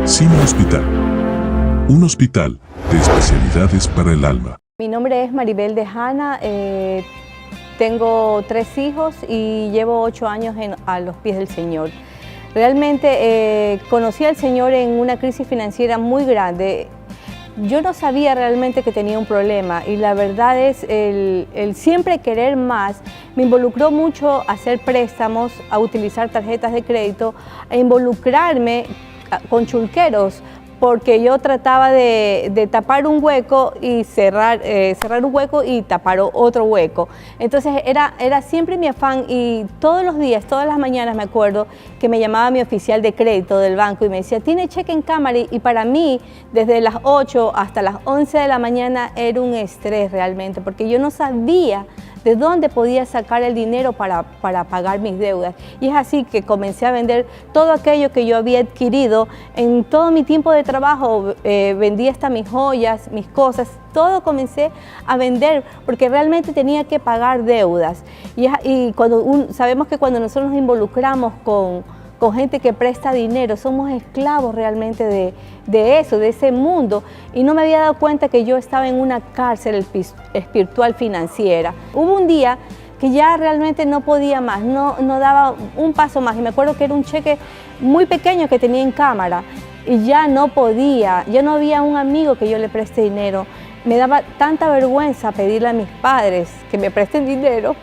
Cine Hospital, un hospital de especialidades para el alma. Mi nombre es Maribel de Jana, tengo 3 hijos y llevo 8 años a los pies del Señor. Realmente conocí al Señor en una crisis financiera muy grande. Yo no sabía realmente que tenía un problema y la verdad es el siempre querer más me involucró mucho a hacer préstamos, a utilizar tarjetas de crédito, a involucrarme con chulqueros, porque yo trataba de tapar un hueco y cerrar un hueco y tapar otro hueco. Entonces era siempre mi afán y todos los días, todas las mañanas me acuerdo que me llamaba mi oficial de crédito del banco y me decía, ¿tiene cheque en cámara? Y para mí, desde las 8 hasta las 11 de la mañana era un estrés realmente, porque yo no sabía de dónde podía sacar el dinero para pagar mis deudas. Y es así que comencé a vender todo aquello que yo había adquirido en todo mi tiempo de trabajo. Vendí hasta mis joyas, mis cosas, todo comencé a vender porque realmente tenía que pagar deudas. Y sabemos que cuando nosotros nos involucramos con gente que presta dinero, somos esclavos realmente de eso, de ese mundo, y no me había dado cuenta que yo estaba en una cárcel espiritual financiera. Hubo un día que ya realmente no podía más, no daba un paso más, y me acuerdo que era un cheque muy pequeño que tenía en cámara, y ya no podía, ya no había un amigo que yo le preste dinero. Me daba tanta vergüenza pedirle a mis padres que me presten dinero,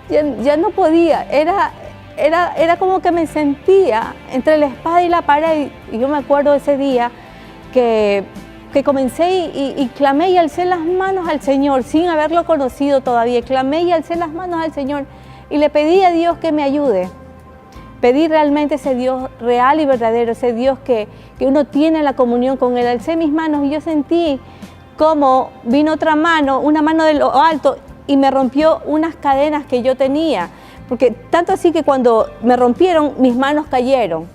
ya no podía, era como que me sentía entre la espada y la pared. Y yo me acuerdo ese día que comencé y clamé y alcé las manos al Señor sin haberlo conocido todavía. Clamé y alcé las manos al Señor y le pedí a Dios que me ayude. Pedí realmente ese Dios real y verdadero, ese Dios que uno tiene la comunión con Él. Alcé mis manos y yo sentí como vino otra mano, una mano de lo alto, y me rompió unas cadenas que yo tenía. Porque tanto así que cuando me rompieron, mis manos cayeron.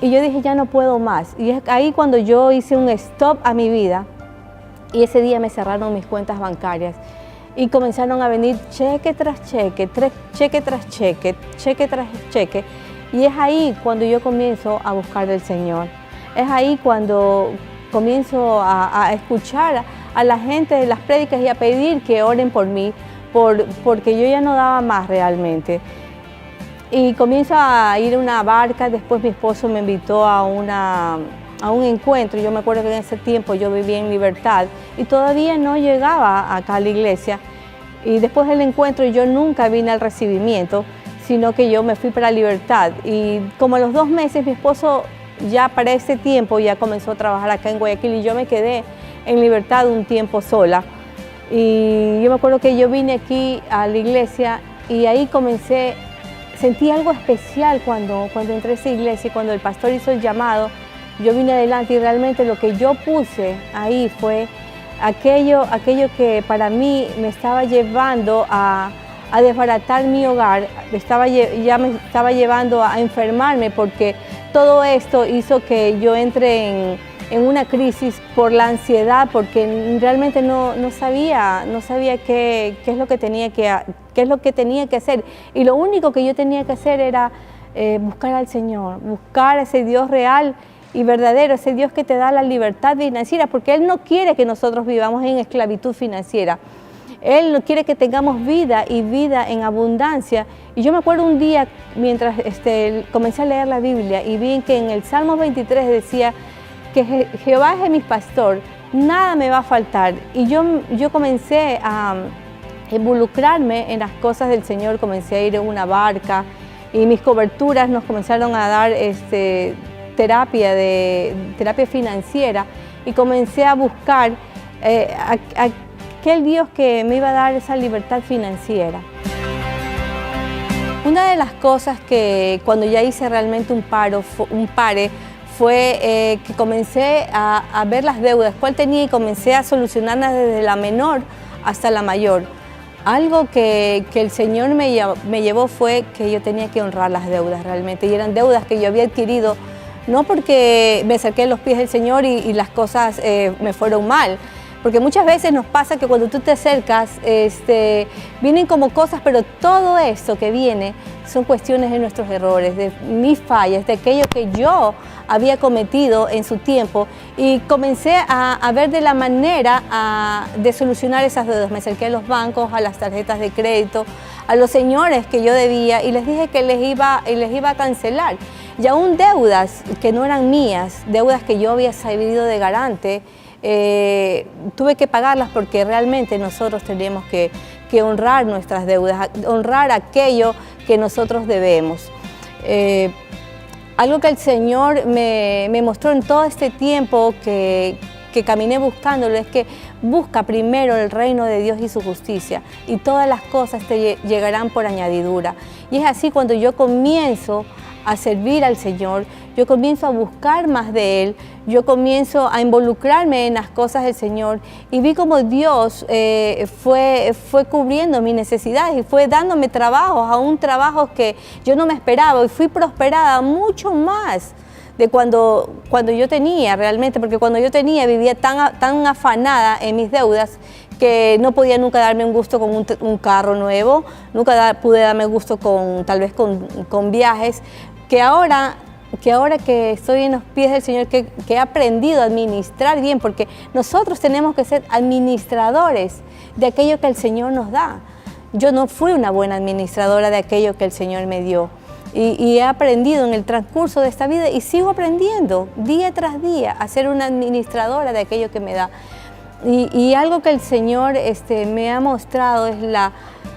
Y yo dije, ya no puedo más. Y es ahí cuando yo hice un stop a mi vida. Y ese día me cerraron mis cuentas bancarias. Y comenzaron a venir cheque tras cheque, cheque tras cheque, cheque tras cheque. Y es ahí cuando yo comienzo a buscar al Señor. Es ahí cuando comienzo a escuchar a la gente de las prédicas y a pedir que oren por mí. Porque yo ya no daba más realmente. Y comienzo a ir a una barca. Después mi esposo me invitó a un encuentro. Yo me acuerdo que en ese tiempo yo vivía en Libertad y todavía no llegaba acá a la iglesia. Y después del encuentro yo nunca vine al recibimiento, sino que yo me fui para Libertad. Y como a los 2 meses mi esposo ya para ese tiempo ya comenzó a trabajar acá en Guayaquil y yo me quedé en Libertad un tiempo sola. Y yo me acuerdo que yo vine aquí a la iglesia y ahí sentí algo especial cuando entré a esa iglesia y cuando el pastor hizo el llamado, yo vine adelante y realmente lo que yo puse ahí fue aquello que para mí me estaba llevando a desbaratar mi hogar, ya me estaba llevando a enfermarme porque todo esto hizo que yo entre en una crisis por la ansiedad, porque realmente no sabía qué es lo que tenía que hacer. Y lo único que yo tenía que hacer era buscar al Señor, buscar a ese Dios real y verdadero, ese Dios que te da la libertad financiera, porque Él no quiere que nosotros vivamos en esclavitud financiera. Él no quiere que tengamos vida y vida en abundancia. Y yo me acuerdo un día, mientras comencé a leer la Biblia y vi que en el Salmo 23 decía que Jehová es mi pastor, nada me va a faltar. Y yo comencé a involucrarme en las cosas del Señor, comencé a ir en una barca y mis coberturas nos comenzaron a dar terapia financiera y comencé a buscar aquel Dios que me iba a dar esa libertad financiera. Una de las cosas que cuando ya hice realmente un pare, fue que comencé a ver las deudas, cuál tenía, y comencé a solucionarlas desde la menor hasta la mayor. Algo que el Señor me llevó fue que yo tenía que honrar las deudas realmente, y eran deudas que yo había adquirido, no porque me acerqué a los pies del Señor y las cosas me fueron mal, Porque muchas veces nos pasa que cuando tú te acercas, vienen como cosas, pero todo esto que viene son cuestiones de nuestros errores, de mis fallas, de aquello que yo había cometido en su tiempo, y comencé a ver de la manera de solucionar esas deudas. Me acerqué a los bancos, a las tarjetas de crédito, a los señores que yo debía, y les dije que les iba a cancelar. Y aún deudas que no eran mías, deudas que yo había servido de garante, tuve que pagarlas, porque realmente nosotros teníamos que honrar nuestras deudas, honrar aquello que nosotros debemos. Algo que el Señor me mostró en todo este tiempo que caminé buscándolo es que busca primero el reino de Dios y su justicia, y todas las cosas te llegarán por añadidura. Y es así cuando yo comienzo a servir al Señor, yo comienzo a buscar más de Él, yo comienzo a involucrarme en las cosas del Señor, y vi como Dios fue cubriendo mis necesidades y fue dándome trabajos, aún trabajos que yo no me esperaba, y fui prosperada mucho más de cuando yo tenía realmente, porque cuando yo tenía vivía tan afanada en mis deudas que no podía nunca darme un gusto con un carro nuevo, nunca pude darme gusto tal vez con viajes, que ahora que estoy en los pies del Señor, que he aprendido a administrar bien, porque nosotros tenemos que ser administradores de aquello que el Señor nos da. Yo no fui una buena administradora de aquello que el Señor me dio, y he aprendido en el transcurso de esta vida, y sigo aprendiendo día tras día a ser una administradora de aquello que me da. Y algo que el Señor me ha mostrado es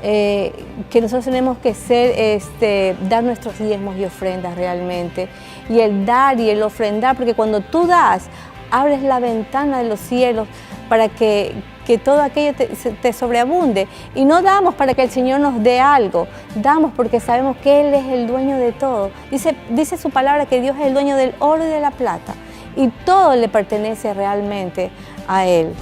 que nosotros tenemos que dar nuestros diezmos y ofrendas realmente, y el dar y el ofrendar, porque cuando tú das, abres la ventana de los cielos para que todo aquello te sobreabunde. Y no damos para que el Señor nos dé algo, damos porque sabemos que Él es el dueño de todo. Dice su palabra que Dios es el dueño del oro y de la plata, y todo le pertenece realmente a Él.